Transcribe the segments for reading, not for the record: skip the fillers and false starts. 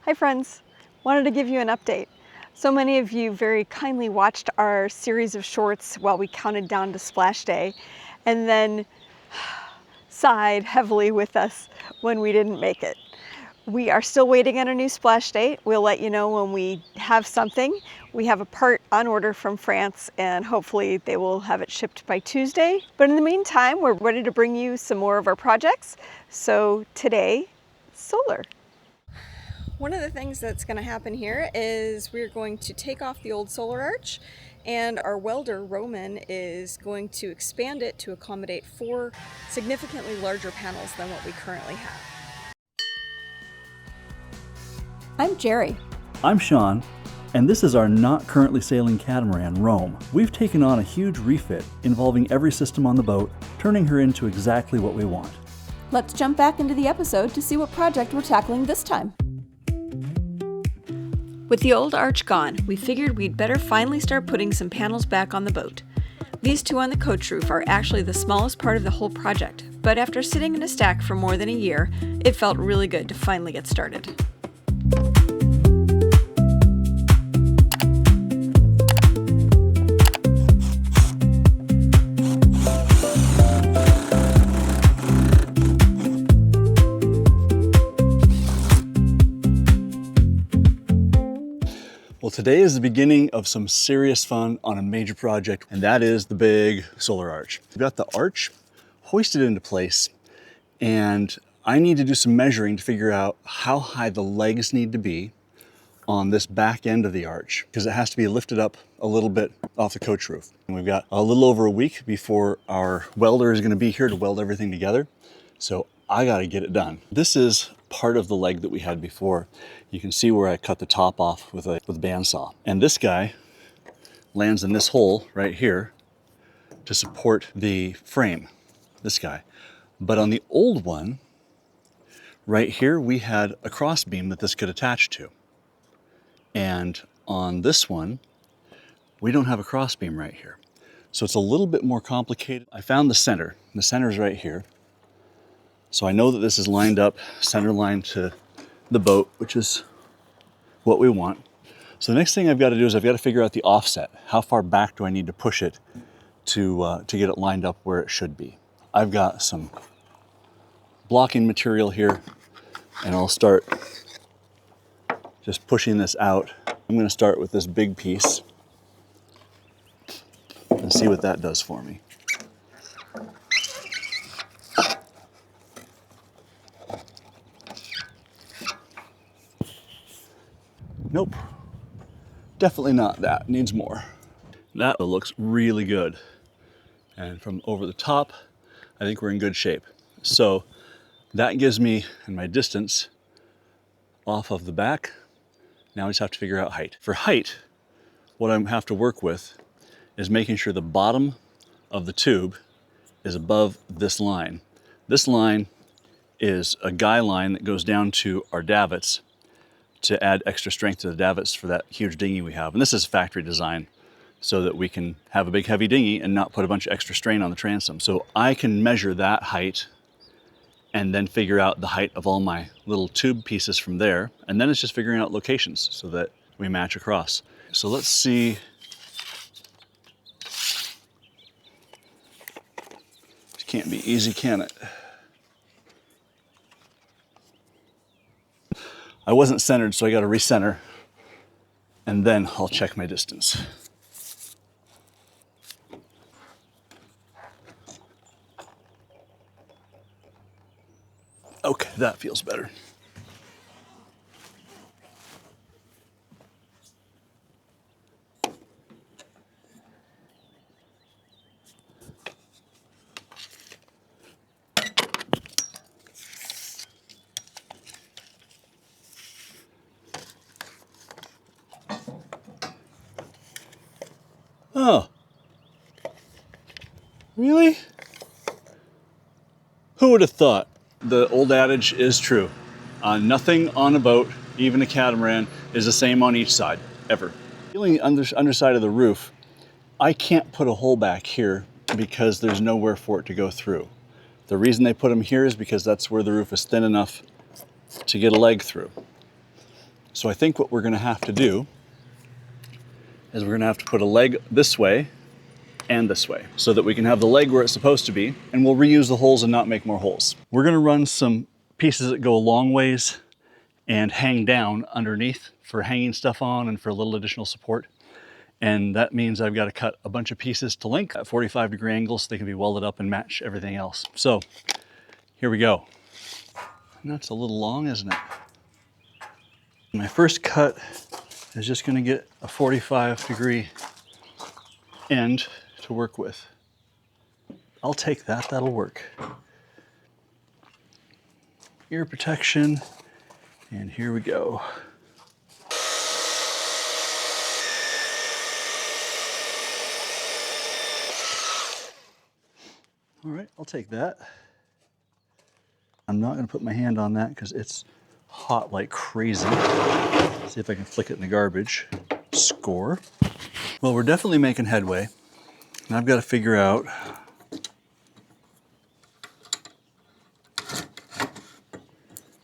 Hi friends, wanted to give you an update. So many of you very kindly watched our series of shorts while we counted down to splash day and then sighed heavily with us when we didn't make it. We are still waiting on a new splash date. We'll let you know when we have something. We have a part on order from France and hopefully they will have it shipped by Tuesday. But in the meantime, we're ready to bring you some more of our projects. So today, solar. One of the things that's going to happen here is we're going to take off the old solar arch, and our welder, Roman, is going to expand it to accommodate 4 significantly larger panels than what we currently have. I'm Jerry. I'm Sean, and this is our not currently sailing catamaran, Rome. We've taken on a huge refit involving every system on the boat, turning her into exactly what we want. Let's jump back into the episode to see what project we're tackling this time. With the old arch gone, we figured we'd better finally start putting some panels back on the boat. These 2 on the coach roof are actually the smallest part of the whole project, but after sitting in a stack for more than a year, it felt really good to finally get started. Well, today is the beginning of some serious fun on a major project, and that is the big solar arch. We've got the arch hoisted into place, and I need to do some measuring to figure out how high the legs need to be on this back end of the arch, because it has to be lifted up a little bit off the coach roof. And we've got a little over a week before our welder is going to be here to weld everything together, so I got to get it done. This is part of the leg that we had before. You can see where I cut the top off with a bandsaw. And this guy lands in this hole right here to support the frame, this guy. But on the old one, right here, we had a cross beam that this could attach to. And on this one, we don't have a cross beam right here. So it's a little bit more complicated. I found the center. The center is right here. So I know that this is lined up, center line to the boat, which is what we want. So the next thing I've got to do is I've got to figure out the offset. How far back do I need to push it to get it lined up where it should be? I've got some blocking material here, and I'll start just pushing this out. I'm going to start with this big piece and see what that does for me. Nope, definitely not that, needs more. That looks really good. And from over the top, I think we're in good shape. So that gives me my distance off of the back. Now I just have to figure out height. For height, what I have to work with is making sure the bottom of the tube is above this line. This line is a guy line that goes down to our davits to add extra strength to the davits for that huge dinghy we have. And this is factory design so that we can have a big heavy dinghy and not put a bunch of extra strain on the transom. So I can measure that height and then figure out the height of all my little tube pieces from there. And then it's just figuring out locations so that we match across. So let's see. It can't be easy, can it? I wasn't centered, so I got to recenter, and then I'll check my distance. Okay, that feels better. Oh, really? Who would have thought? The old adage is true. Nothing on a boat, even a catamaran, is the same on each side, ever. Feeling the underside of the roof, I can't put a hole back here because there's nowhere for it to go through. The reason they put them here is because that's where the roof is thin enough to get a leg through. So I think what we're gonna have to do is we're gonna have to put a leg this way and this way so that we can have the leg where it's supposed to be, and we'll reuse the holes and not make more holes. We're gonna run some pieces that go a long ways and hang down underneath for hanging stuff on and for a little additional support. And that means I've got to cut a bunch of pieces to length at 45-degree angles so they can be welded up and match everything else. So here we go. And that's a little long, isn't it? My first cut is just going to get a 45-degree end to work with. I'll take that, that'll work. Ear protection, and here we go. All right, I'll take that. I'm not gonna put my hand on that because it's hot like crazy. See if I can flick it in the garbage. Score. Well, we're definitely making headway. And I've got to figure out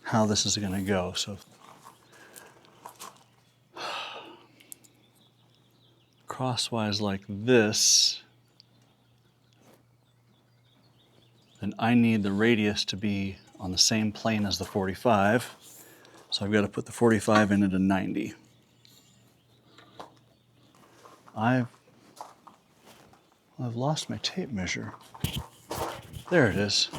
how this is gonna go. So crosswise like this, then I need the radius to be on the same plane as the 45. So I've got to put the 45 in at a 90. I've lost my tape measure. There it is.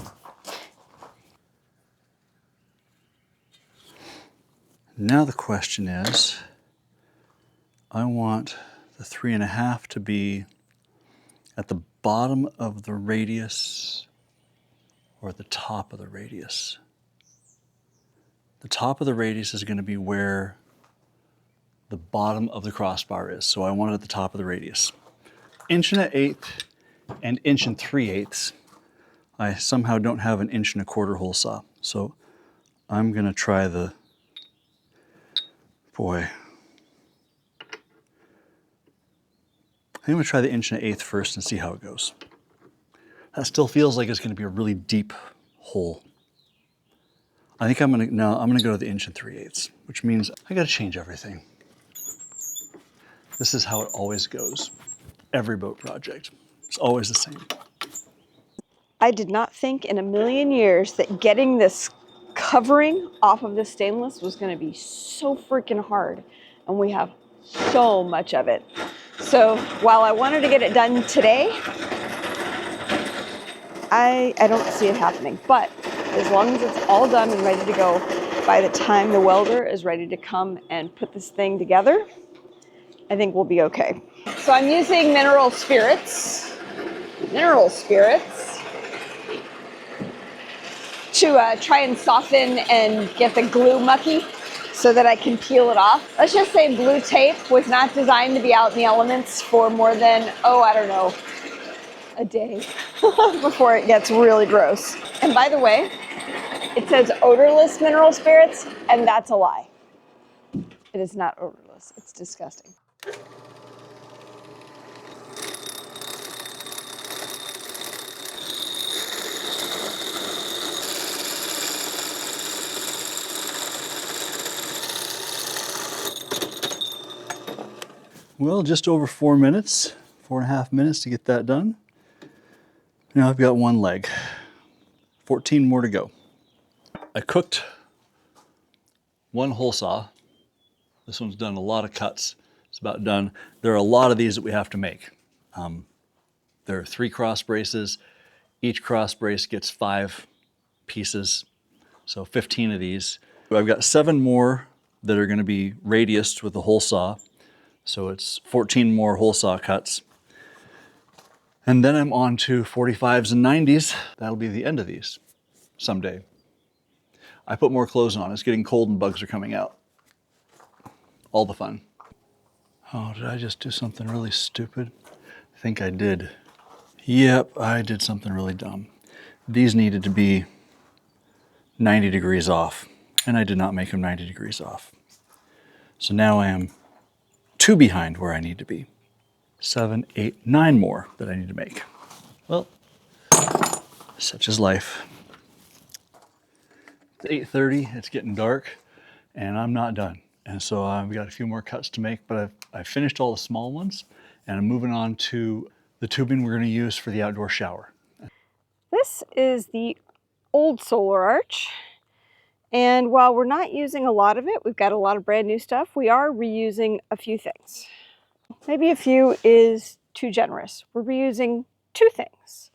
Now the question is, I want the 3.5 to be at the bottom of the radius or at the top of the radius. The top of the radius is going to be where the bottom of the crossbar is. So I want it at the top of the radius. 1 1/8 and 1 3/8. I somehow don't have an 1 1/4 hole saw. So I'm going to try the, boy. I think I'm going to try the 1 1/8 first and see how it goes. That still feels like it's going to be a really deep hole. I think I'm going to go to the 1 3/8, which means I got to change everything. This is how it always goes. Every boat project. It's always the same. I did not think in a million years that getting this covering off of the stainless was going to be so freaking hard. And we have so much of it. So while I wanted to get it done today, I don't see it happening. But as long as it's all done and ready to go, by the time the welder is ready to come and put this thing together, I think we'll be okay. So I'm using mineral spirits to try and soften and get the glue mucky so that I can peel it off. Let's just say blue tape was not designed to be out in the elements for more than, I don't know, a day before it gets really gross. And by the way, it says odorless mineral spirits, and that's a lie. It is not odorless. It's disgusting. Well, just over 4 minutes, 4.5 minutes to get that done. Now I've got one leg, 14 more to go. I cooked one hole saw. This one's done a lot of cuts. It's about done. There are a lot of these that we have to make. There are 3 cross braces. Each cross brace gets 5 pieces, so 15 of these. I've got 7 more that are going to be radiused with the hole saw. So it's 14 more hole saw cuts. And then I'm on to 45s and 90s. That'll be the end of these someday. I put more clothes on. It's getting cold and bugs are coming out. All the fun. Oh, did I just do something really stupid? I think I did. Yep, I did something really dumb. These needed to be 90 degrees off, and I did not make them 90 degrees off. So now I am 2 behind where I need to be. 7, 8, 9 more that I need to make. Well, such is life. It's 8:30, it's getting dark, and I'm not done. And so we got a few more cuts to make, but I finished all the small ones, and I'm moving on to the tubing we're going to use for the outdoor shower. This is the old solar arch. And while we're not using a lot of it, we've got a lot of brand new stuff, we are reusing a few things. Maybe a few is too generous. We're reusing two things.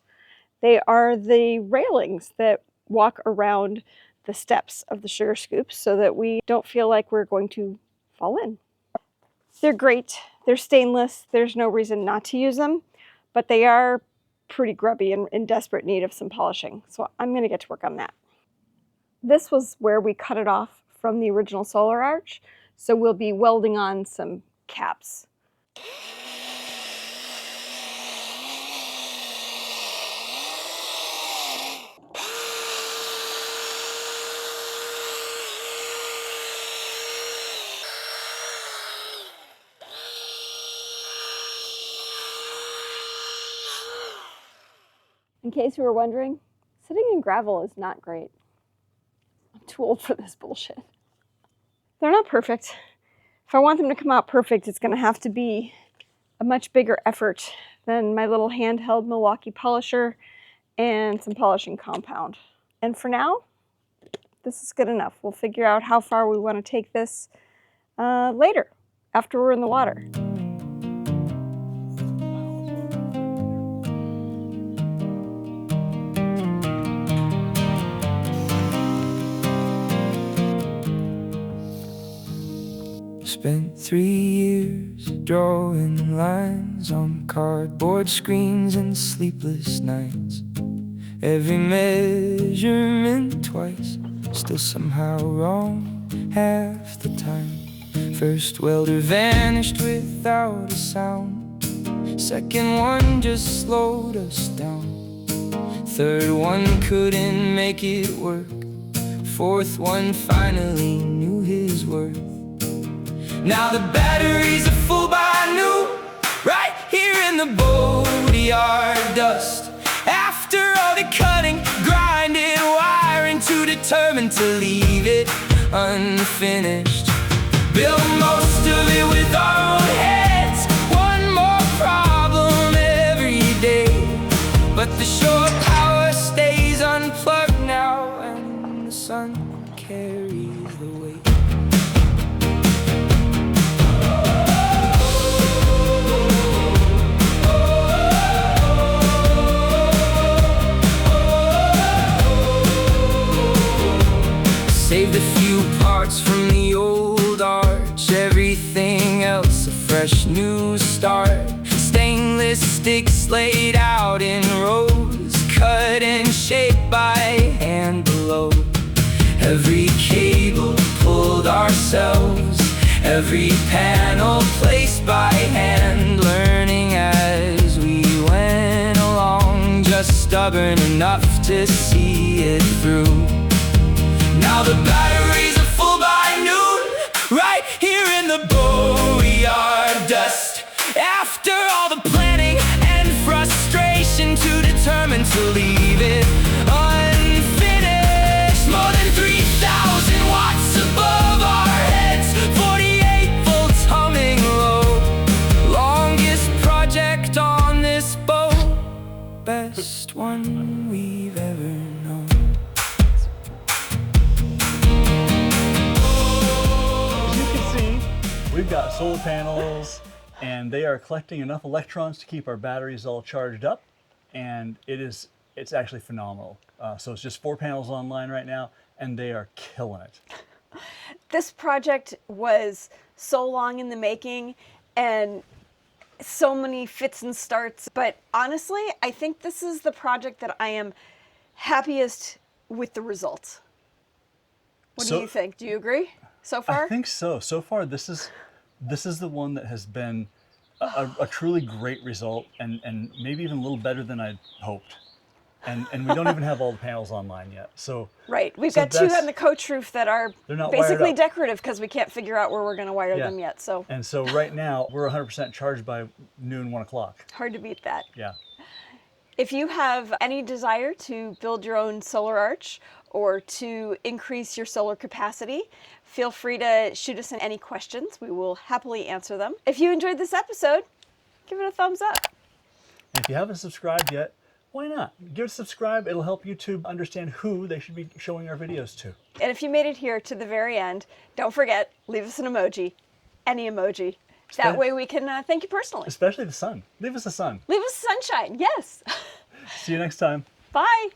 They are the railings that walk around the steps of the sugar scoops so that we don't feel like we're going to fall in. They're great. They're stainless. There's no reason not to use them, but they are pretty grubby and in desperate need of some polishing. So I'm going to get to work on that. This was where we cut it off from the original solar arch, so we'll be welding on some caps. In case you were wondering, sitting in gravel is not great. I'm too old for this bullshit. They're not perfect. If I want them to come out perfect, it's going to have to be a much bigger effort than my little handheld Milwaukee polisher and some polishing compound. And for now, this is good enough. We'll figure out how far we want to take this later, after we're in the water. Spent 3 years drawing lines on cardboard screens and sleepless nights. Every measurement twice, still somehow wrong half the time. First welder vanished without a sound. Second one just slowed us down. Third one couldn't make it work. Fourth one finally knew his worth. Now the batteries are full by noon, right here in the boatyard dust. After all the cutting, grinding, wiring, too determined to leave it unfinished. Build most of it with our own hands. One more problem every day, but the shore power stays unplugged now, and the sun carries the weight. Saved a few parts from the old arch, everything else a fresh new start. Stainless sticks laid out in rows, cut and shaped by hand below. Every cable pulled ourselves, every panel placed by hand. Learning as we went along, just stubborn enough to see it through. Now the batteries are full by noon, right here in the boatyard dust. After all the planning and frustration, too determined to leave it unfinished. More than 3,000 watts above our heads, 48 volts humming low. Longest project on this boat, best one we've ever known. We've got solar panels, and they are collecting enough electrons to keep our batteries all charged up, and it's actually phenomenal. So it's just 4 panels online right now, and they are killing it. This project was so long in the making, and so many fits and starts, but honestly, I think this is the project that I am happiest with the results. What do you think? Do you agree so far? I think so. So far, this is the one that has been a truly great result, and maybe even a little better than I'd hoped. And we don't even have all the panels online yet. So right, we've got 2 on the coach roof that are basically decorative because we can't figure out where we're going to wire them yet. So right now we're 100% charged by noon, 1 o'clock. Hard to beat that. Yeah. If you have any desire to build your own solar arch, or to increase your solar capacity, feel free to shoot us in any questions. We will happily answer them. If you enjoyed this episode, give it a thumbs up. And if you haven't subscribed yet, why not? Give it a subscribe. It'll help YouTube understand who they should be showing our videos to. And if you made it here to the very end, don't forget, leave us an emoji, any emoji. That way we can thank you personally. Especially the sun. Leave us the sun. Leave us sunshine, yes. See you next time. Bye.